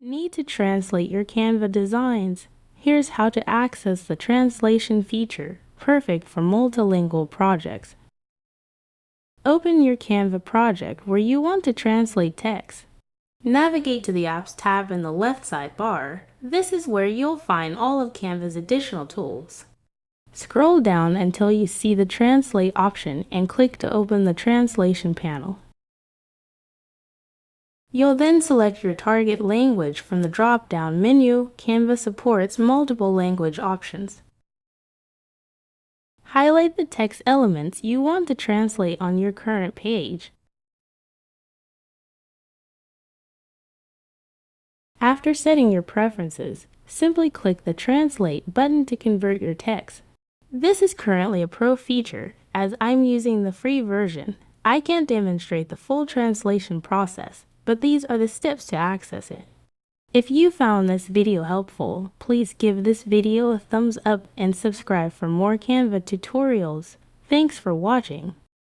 Need to translate your Canva designs? Here's how to access the translation feature, perfect for multilingual projects. Open your Canva project where you want to translate text. Navigate to the Apps tab in the left sidebar. This is where you'll find all of Canva's additional tools. Scroll down until you see the Translate option and click to open the translation panel. You'll then select your target language from the drop-down menu. Canva supports multiple language options. Highlight the text elements you want to translate on your current page. After setting your preferences, simply click the Translate button to convert your text. This is currently a pro feature, as I'm using the free version. I can't demonstrate the full translation process, but these are the steps to access it. If you found this video helpful, please give this video a thumbs up and subscribe for more Canva tutorials. Thanks for watching.